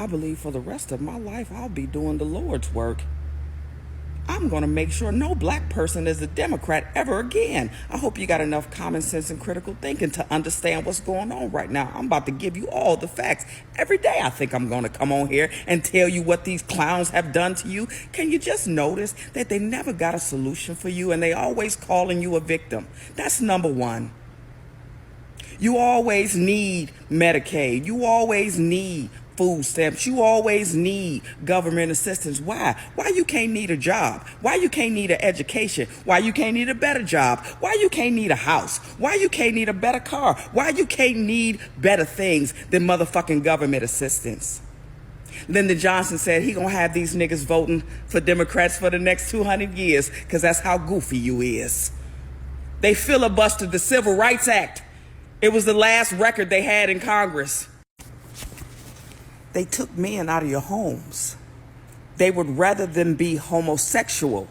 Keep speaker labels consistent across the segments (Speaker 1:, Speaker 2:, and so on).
Speaker 1: I believe for the rest of my life, I'll be doing the Lord's work. I'm going to make sure no black person is a Democrat ever again. I hope you got enough common sense and critical thinking to understand what's going on right now. I'm about to give you all the facts. Every day I think I'm going to come on here and tell you what these clowns have done to you. Can you just notice that they never got a solution for you and they always calling you a victim? That's number one. You always need Medicaid. You always need food stamps. You always need government assistance. Why? Why you can't need a job? Why you can't need an education? Why you can't need a better job? Why you can't need a house? Why you can't need a better car? Why you can't need better things than motherfucking government assistance? Lyndon Johnson said he gonna have these niggas voting for Democrats for the next 200 years because that's how goofy you is. They filibustered the Civil Rights Act. It was the last record they had in Congress. They took men out of your homes. They would rather them be homosexual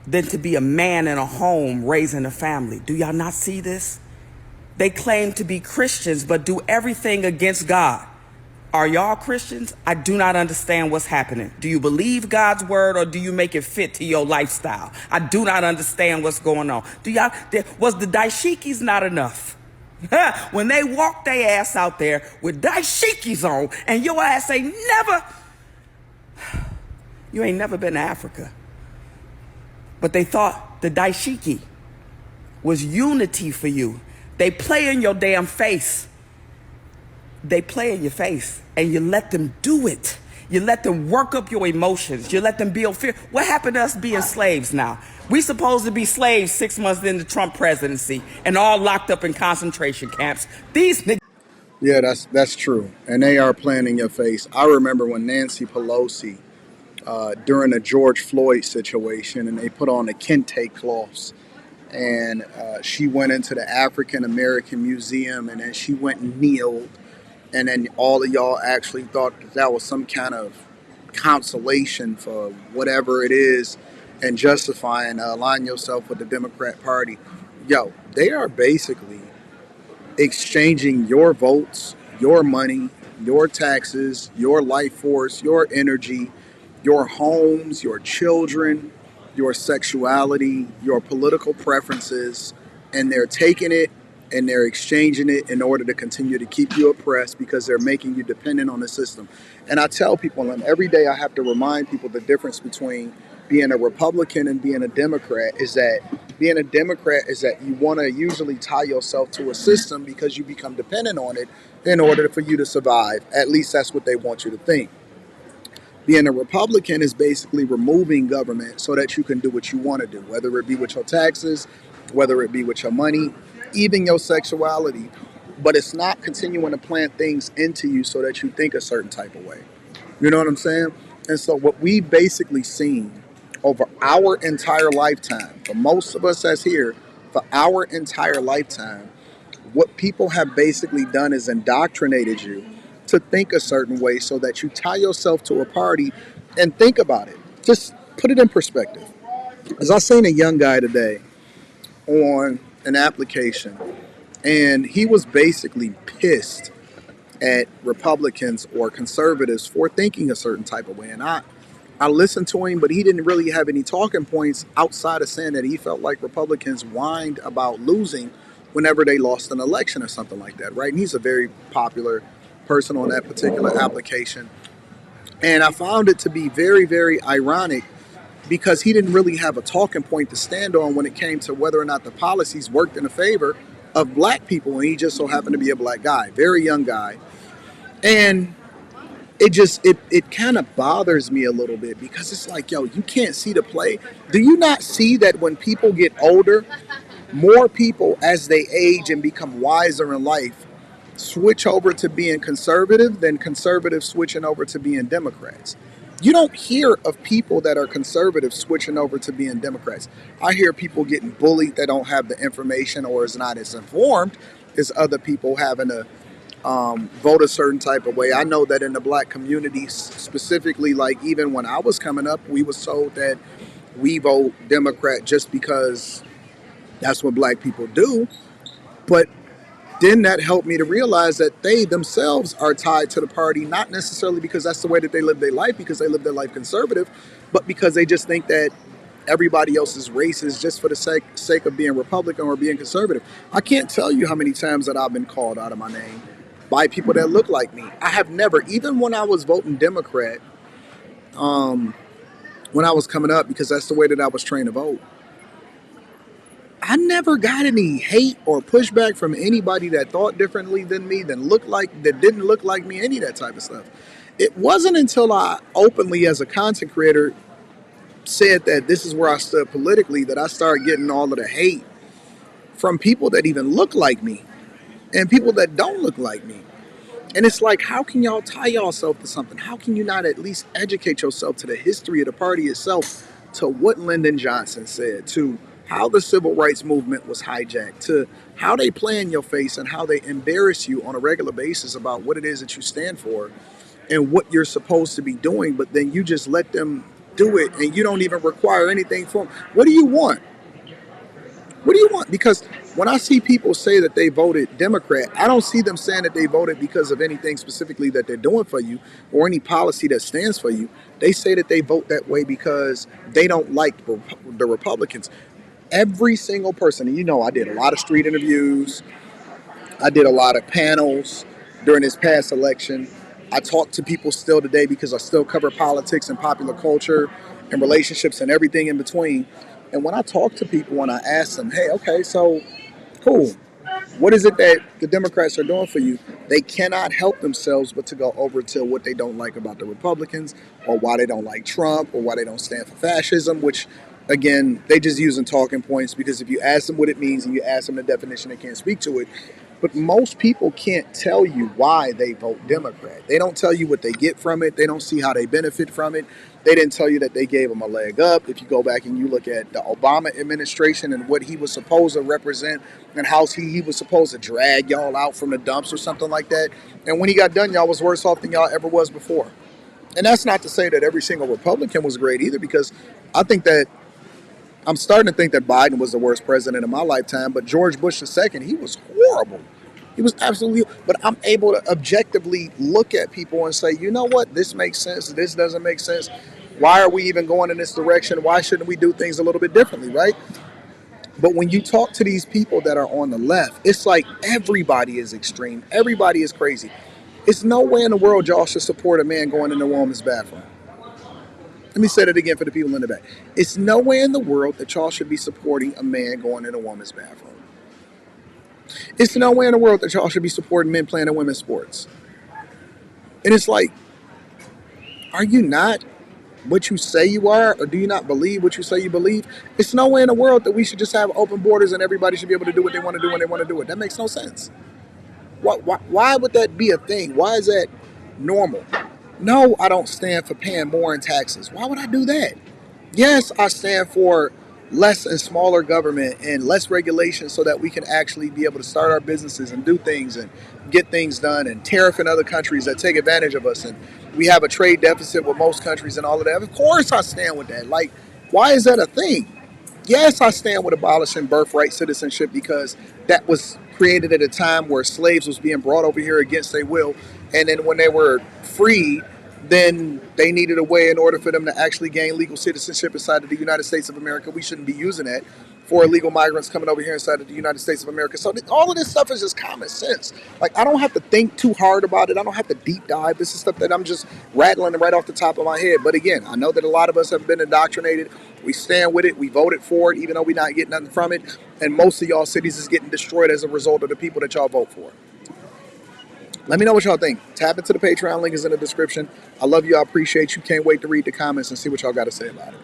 Speaker 1: than to be a man in a home raising a family. Do y'all not see this? They claim to be Christians but do everything against God. Are y'all Christians? I do not understand what's happening. Do you believe God's word or do you make it fit to your lifestyle? I do not understand what's going on. Was the dashikis not enough? When they walk their ass out there with dashikis on and your ass you ain't never been to Africa. But they thought the dashiki was unity for you. They play in your damn face. They play in your face and you let them do it. You let them work up your emotions. You let them build fear. What happened to us being slaves now? We supposed to be slaves 6 months into the Trump presidency and all locked up in concentration camps. These niggas.
Speaker 2: Yeah, that's true. And they are playing in your face. I remember when Nancy Pelosi, during the George Floyd situation, and they put on the kente cloths, and she went into the African American Museum, and then she went and kneeled, and then all of y'all actually thought that was some kind of consolation for whatever it is, and justifying align yourself with the Democrat Party. Yo, they are basically exchanging your votes, your money, your taxes, your life force, your energy, your homes, your children, your sexuality, your political preferences, and they're taking it and they're exchanging it in order to continue to keep you oppressed because they're making you dependent on the system. And I tell people, and every day I have to remind people the difference between being a Republican and being a Democrat is that being a Democrat is that you want to usually tie yourself to a system because you become dependent on it in order for you to survive. At least that's what they want you to think. Being a Republican is basically removing government so that you can do what you want to do, whether it be with your taxes, whether it be with your money, even your sexuality. But it's not continuing to plant things into you so that you think a certain type of way. You know what I'm saying? And so what we've basically seen over our entire lifetime, for most of us as here, for our entire lifetime, what people have basically done is indoctrinated you to think a certain way so that you tie yourself to a party and think about it. Just put it in perspective. As I seen a young guy today on an application, and he was basically pissed at Republicans or conservatives for thinking a certain type of way. And I listened to him, but he didn't really have any talking points outside of saying that he felt like Republicans whined about losing whenever they lost an election or something like that, right? And he's a very popular person on that particular application. And I found it to be very, very ironic because he didn't really have a talking point to stand on when it came to whether or not the policies worked in the favor of black people. And he just so happened to be a black guy, very young guy. And it kind of bothers me a little bit because it's like, yo, you can't see the play. Do you not see that when people get older, more people as they age and become wiser in life switch over to being conservative than conservatives switching over to being Democrats? You don't hear of people that are conservative switching over to being Democrats. I hear people getting bullied that don't have the information or is not as informed as other people having to vote a certain type of way. I know that in the black community specifically, like even when I was coming up, we was told that we vote Democrat just because that's what black people do. But then that helped me to realize that they themselves are tied to the party, not necessarily because that's the way that they live their life, because they live their life conservative, but because they just think that everybody else is racist just for the sake of being Republican or being conservative. I can't tell you how many times that I've been called out of my name by people that look like me. I have never, even when I was voting Democrat, when I was coming up, because that's the way that I was trained to vote, I never got any hate or pushback from anybody that thought differently than me, that didn't look like me, any of that type of stuff. It wasn't until I openly, as a content creator, said that this is where I stood politically, that I started getting all of the hate from people that even look like me and people that don't look like me. And it's like, how can y'all tie yourself to something? How can you not at least educate yourself to the history of the party itself, to what Lyndon Johnson said, to how the civil rights movement was hijacked, to how they play in your face and how they embarrass you on a regular basis about what it is that you stand for and what you're supposed to be doing, but then you just let them do it and you don't even require anything from them. What do you want? What do you want? Because when I see people say that they voted Democrat, I don't see them saying that they voted because of anything specifically that they're doing for you or any policy that stands for you. They say that they vote that way because they don't like the Republicans. Every single person, and you know, I did a lot of street interviews, I did a lot of panels during this past election. I talk to people still today because I still cover politics and popular culture and relationships and everything in between. And when I talk to people and I ask them, hey, okay, so cool. What is it that the Democrats are doing for you? They cannot help themselves but to go over to what they don't like about the Republicans, or why they don't like Trump, or why they don't stand for fascism, which, again, they just using talking points, because if you ask them what it means and you ask them the definition, they can't speak to it. But most people can't tell you why they vote Democrat. They don't tell you what they get from it. They don't see how they benefit from it. They didn't tell you that they gave them a leg up. If you go back and you look at the Obama administration and what he was supposed to represent and how he was supposed to drag y'all out from the dumps or something like that. And when he got done, y'all was worse off than y'all ever was before. And that's not to say that every single Republican was great either, because I think that I'm starting to think that Biden was the worst president in my lifetime, but George Bush II, he was horrible. He was absolutely, but I'm able to objectively look at people and say, you know what, this makes sense, this doesn't make sense. Why are we even going in this direction? Why shouldn't we do things a little bit differently, right? But when you talk to these people that are on the left, it's like everybody is extreme. Everybody is crazy. It's no way in the world y'all should support a man going in a woman's bathroom. Let me say that again for the people in the back. It's no way in the world that y'all should be supporting a man going in a woman's bathroom. It's no way in the world that y'all should be supporting men playing in women's sports. And it's like, are you not what you say you are, or do you not believe what you say you believe? It's no way in the world that we should just have open borders and everybody should be able to do what they want to do when they want to do it. That makes no sense. Why would that be a thing? Why is that normal? No, I don't stand for paying more in taxes. Why would I do that? Yes, I stand for less and smaller government and less regulation so that we can actually be able to start our businesses and do things and get things done, and tariff in other countries that take advantage of us. And we have a trade deficit with most countries and all of that. Of course I stand with that. Like, why is that a thing? Yes, I stand with abolishing birthright citizenship, because that was created at a time where slaves was being brought over here against their will. And then when they were freed, then they needed a way in order for them to actually gain legal citizenship inside of the United States of America. We shouldn't be using that for illegal migrants coming over here inside of the United States of America. So all of this stuff is just common sense. Like, I don't have to think too hard about it. I don't have to deep dive. This is stuff that I'm just rattling right off the top of my head. But again, I know that a lot of us have been indoctrinated. We stand with it. We voted for it, even though we're not getting nothing from it. And most of y'all cities is getting destroyed as a result of the people that y'all vote for. Let me know what y'all think. Tap into the Patreon, link is in the description. I love you. I appreciate you. Can't wait to read the comments and see what y'all got to say about it.